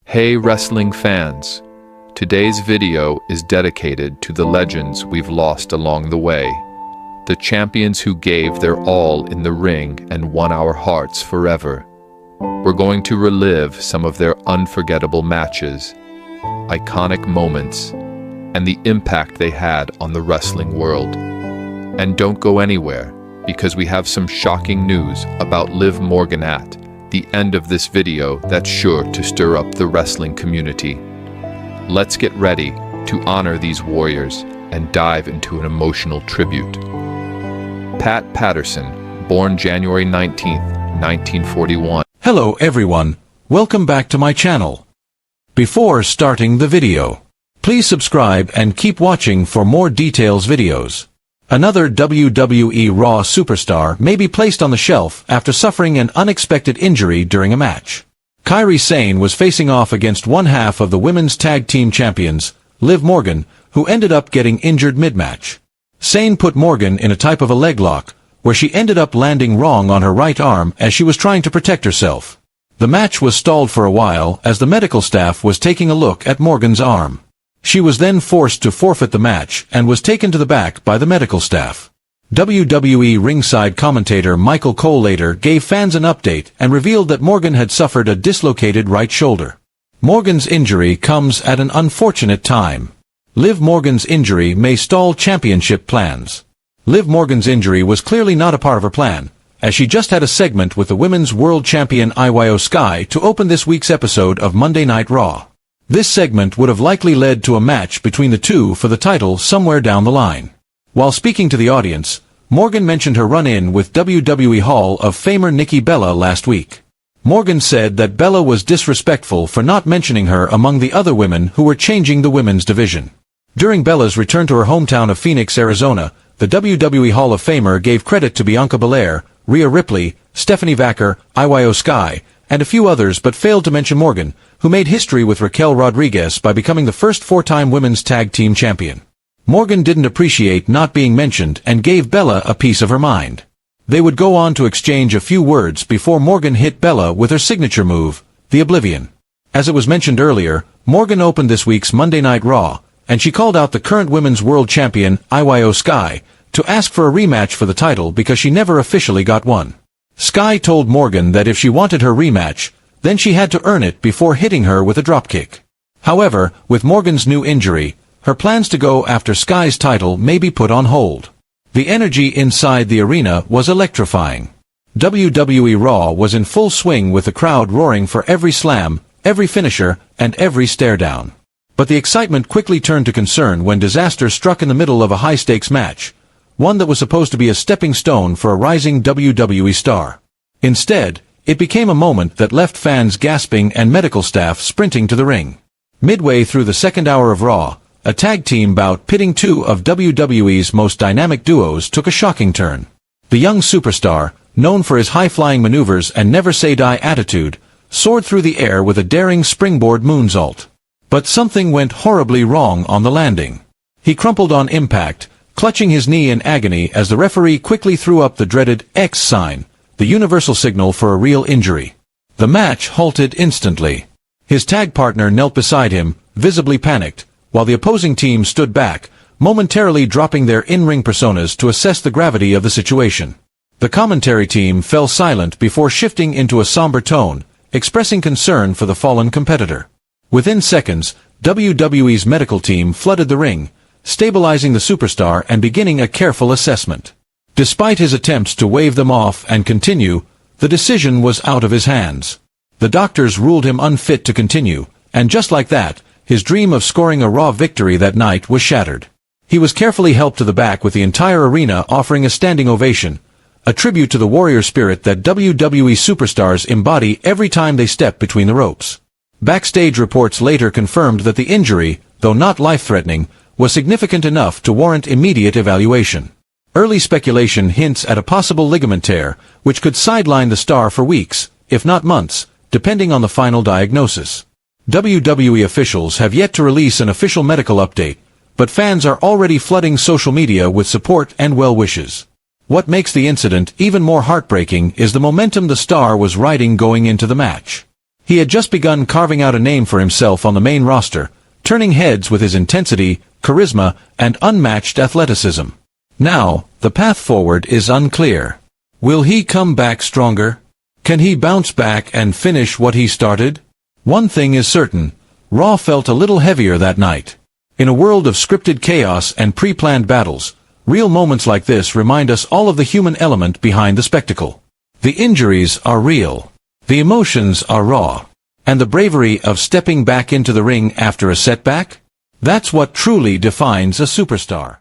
Hey wrestling fans! Today's video is dedicated to the legends we've lost along the way. The champions who gave their all in the ring and won our hearts forever. We're going to relive some of their unforgettable matches, iconic moments, and the impact they had on the wrestling world. And don't go anywhere, because we have some shocking news about Liv Morgan at the end of this video that's sure to stir up the wrestling community. Let's get ready to honor these warriors and dive into an emotional tribute. Pat Patterson, born January 19, 1941. Hello everyone, welcome back to my channel. Before starting the video, please subscribe and keep watching for more details videos. Another WWE RAW superstar may be placed on the shelf after suffering an unexpected injury during a match. Kairi Sane was facing off against one half of the women's tag team champions, Liv Morgan, who ended up getting injured mid-match. Sane put Morgan in a type of a leg lock, where she ended up landing wrong on her right arm as she was trying to protect herself. The match was stalled for a while as the medical staff was taking a look at Morgan's arm. She was then forced to forfeit the match and was taken to the back by the medical staff. WWE ringside commentator Michael Cole later gave fans an update and revealed that Morgan had suffered a dislocated right shoulder. Morgan's injury comes at an unfortunate time. Liv Morgan's injury may stall championship plans. Liv Morgan's injury was clearly not a part of her plan, as she just had a segment with the Women's World Champion Io Sky to open this week's episode of Monday Night Raw. This segment would have likely led to a match between the two for the title somewhere down the line. While speaking to the audience, Morgan mentioned her run-in with WWE Hall of Famer Nikki Bella last week. Morgan said that Bella was disrespectful for not mentioning her among the other women who were changing the women's division. During Bella's return to her hometown of Phoenix, Arizona, the WWE Hall of Famer gave credit to Bianca Belair, Rhea Ripley, Stephanie Vaquer, Io Sky, and a few others, but failed to mention Morgan, who made history with Raquel Rodriguez by becoming the first four-time women's tag team champion. Morgan didn't appreciate not being mentioned and gave Bella a piece of her mind. They would go on to exchange a few words before Morgan hit Bella with her signature move, the Oblivion. As it was mentioned earlier, Morgan opened this week's Monday Night Raw, and she called out the current women's world champion, Io Sky, to ask for a rematch for the title because she never officially got one. Sky told Morgan that if she wanted her rematch, then she had to earn it before hitting her with a dropkick. However, with Morgan's new injury, her plans to go after Sky's title may be put on hold. The energy inside the arena was electrifying. WWE RAW was in full swing with the crowd roaring for every slam, every finisher, and every stare-down. But the excitement quickly turned to concern when disaster struck in the middle of a high-stakes match, one that was supposed to be a stepping stone for a rising WWE star. Instead, it became a moment that left fans gasping and medical staff sprinting to the ring. Midway through the second hour of Raw, a tag team bout pitting two of WWE's most dynamic duos took a shocking turn. The young superstar, known for his high-flying maneuvers and never-say-die attitude, soared through the air with a daring springboard moonsault. But something went horribly wrong on the landing. He crumpled on impact, clutching his knee in agony as the referee quickly threw up the dreaded X sign, the universal signal for a real injury. The match halted instantly. His tag partner knelt beside him, visibly panicked, while the opposing team stood back, momentarily dropping their in-ring personas to assess the gravity of the situation. The commentary team fell silent before shifting into a somber tone, expressing concern for the fallen competitor. Within seconds, WWE's medical team flooded the ring, stabilizing the superstar and beginning a careful assessment. Despite his attempts to wave them off and continue, the decision was out of his hands. The doctors ruled him unfit to continue, and just like that, his dream of scoring a Raw victory that night was shattered. He was carefully helped to the back with the entire arena offering a standing ovation, a tribute to the warrior spirit that WWE superstars embody every time they step between the ropes. Backstage reports later confirmed that the injury, though not life-threatening, was significant enough to warrant immediate evaluation. Early speculation hints at a possible ligament tear, which could sideline the star for weeks, if not months, depending on the final diagnosis. WWE officials have yet to release an official medical update, but fans are already flooding social media with support and well wishes. What makes the incident even more heartbreaking is the momentum the star was riding going into the match. He had just begun carving out a name for himself on the main roster, turning heads with his intensity, charisma, and unmatched athleticism. Now, the path forward is unclear. Will he come back stronger? Can he bounce back and finish what he started? One thing is certain, Raw felt a little heavier that night. In a world of scripted chaos and pre-planned battles, real moments like this remind us all of the human element behind the spectacle. The injuries are real. The emotions are raw. And the bravery of stepping back into the ring after a setback? That's what truly defines a superstar.